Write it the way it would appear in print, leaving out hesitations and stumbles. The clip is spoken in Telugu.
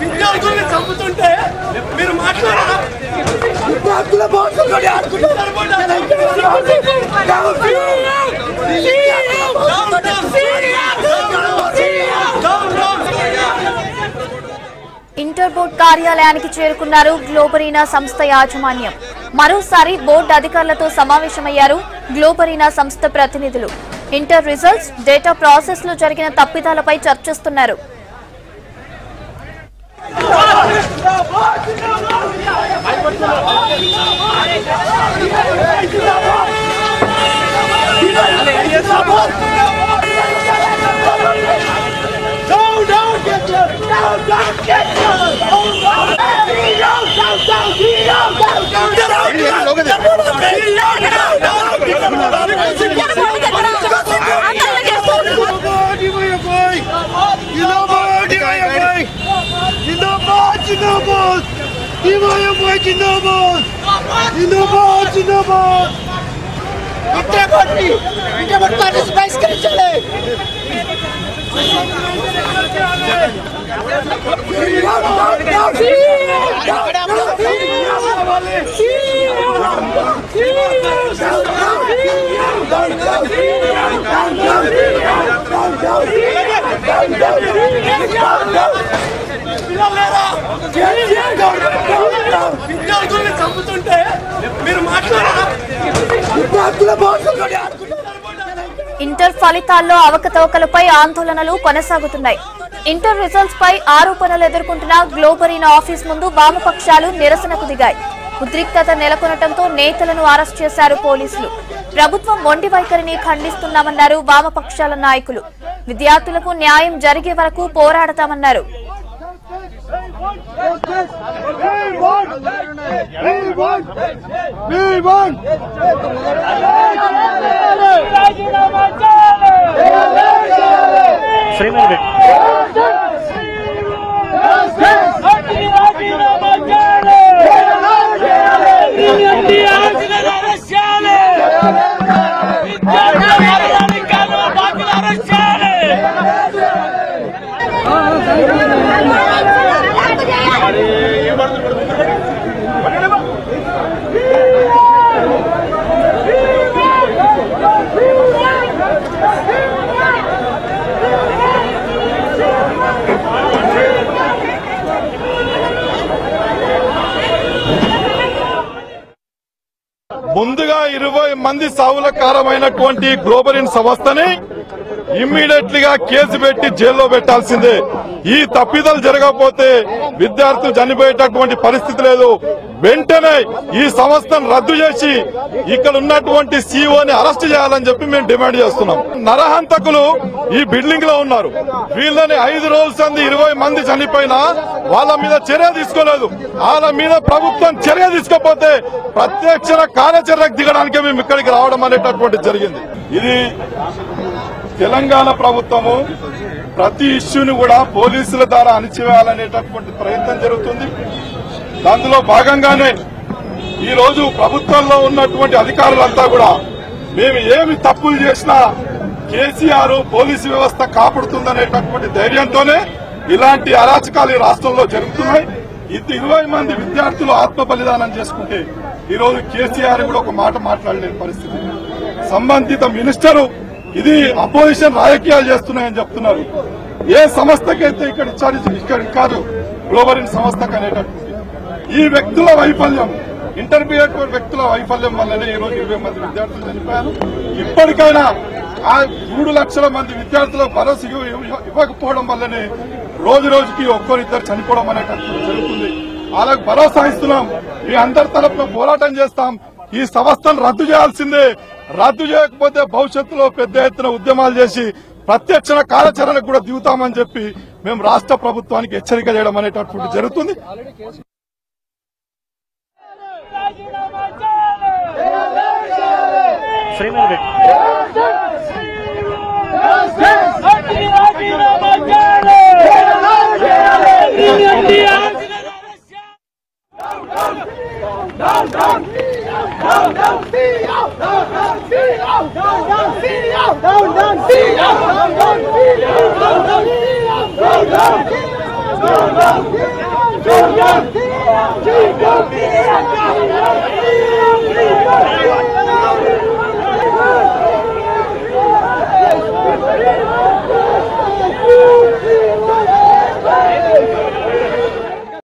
విద్యార్థుల్ని చంపుతుంటే మీరు మాట్లాడారా? ఇంటర్ బోర్డు కార్యాలయానికి చేరుకున్నారు గ్లోబరీనా సంస్థ యాజమాన్యం. మరోసారి బోర్డు అధికారులతో సమావేశమయ్యారు గ్లోబరీనా సంస్థ ప్రతినిధులు. ఇంటర్ రిజల్ట్స్, డేటా ప్రాసెస్ లో జరిగిన తప్పిదాలపై చర్చిస్తున్నారు. విద్యార్థుల్ని చంపుతుంటే మీరు మాట్లాడారా? ఇంటర్ ఫలితాల్లో అవకతవకలపై ఆందోళనలు కొనసాగుతున్నాయి. ఇంటర్ రిజల్ట్స్ పై ఆరోపణలు ఎదుర్కొంటున్న గ్లోబరీనా ఆఫీస్ ముందు వామపక్షాలు నిరసనకు దిగాయి. ఉద్రిక్తత నెలకొనడంతో నేతలను అరెస్ట్ చేశారు పోలీసులు. ప్రభుత్వం మొండి వైఖరిని ఖండిస్తున్నామన్నారు వామపక్షాల నాయకులు. విద్యార్థులకు న్యాయం జరిగే వరకు పోరాడతామన్నారు. ముందుగా 20 మంది సావుల కారణమైనటువంటి గ్లోబరీన్ సంస్థని ఇమ్మీడియట్లీగా కేసు పెట్టి జైల్లో పెట్టాల్సిందే. ఈ తప్పిదాలు జరగకపోతే విద్యార్థులు చనిపోయేటటువంటి పరిస్థితి లేదు. వెంటనే ఈ సంస్థను రద్దు చేసి ఇక్కడ ఉన్నటువంటి సీఓని అరెస్ట్ చేయాలని చెప్పి మేము డిమాండ్ చేస్తున్నాం. నరహంతకులు ఈ బిల్డింగ్ లో ఉన్నారు. వీళ్ళని 5 రోజుల 20 మంది చనిపోయినా వాళ్ళ మీద చర్య తీసుకోలేదు. వాళ్ళ మీద ప్రభుత్వం చర్య తీసుకోకపోతే ప్రత్యక్ష కార్యాచరణకు దిగడానికే మేము ఇక్కడికి రావడం అనేటటువంటి జరిగింది. ఇది తెలంగాణ ప్రభుత్వము ప్రతి ఇష్యూని కూడా పోలీసుల ద్వారా అణిచివేయాలనేటటువంటి ప్రయత్నం జరుగుతుంది. దానిలో భాగంగానే ఈ రోజు ప్రభుత్వంలో ఉన్నటువంటి అధికారులంతా కూడా మేము ఏమి తప్పులు చేసినా కేసీఆర్ పోలీసు వ్యవస్థ కాపాడుతుందనేటటువంటి ధైర్యంతోనే ఇలాంటి అరాచకాలు ఈ రాష్ట్రంలో జరుగుతున్నాయి. 20 మంది విద్యార్థులు ఆత్మ బలిదానం చేసుకుంటే ఈ రోజు కేసీఆర్ కూడా ఒక మాట మాట్లాడలేని పరిస్థితి. సంబంధిత మినిస్టరు ఇది అపోజిషన్ రాజకీయాలు చేస్తున్నాయని చెప్తున్నారు. ఏ సంస్థకైతే ఇక్కడ కాదు గ్లోబరీన్ సంస్థకు అనేటటువంటి ఈ వ్యక్తుల వైఫల్యం, ఇంటర్మీడియట్ వ్యక్తుల వైఫల్యం వల్లనే ఈ రోజు 20 మంది విద్యార్థులు చనిపోయారు. ఇప్పటికైనా ఆ 3 లక్షల మంది విద్యార్థులకు భరోసా ఇవ్వకపోవడం వల్లనే రోజు రోజుకి ఒక్కరిద్దరు చనిపోవడం అనేటటువంటి జరుగుతుంది. వాళ్ళకు భరోసా ఇస్తున్నాం. ఈ అందరి తరపున పోరాటం చేస్తాం. ఈ సంస్థను రద్దు చేయాల్సిందే. రద్దు చేయకపోతే భవిష్యత్తులో పెద్ద ఎత్తున ఉద్యమాలు చేసి ప్రత్యక్ష కార్యాచరణకు కూడా దిగుతామని చెప్పి మేము రాష్ట్ర ప్రభుత్వానికి హెచ్చరిక చేయడం అనేటటువంటి జరుగుతుంది. Down, Jai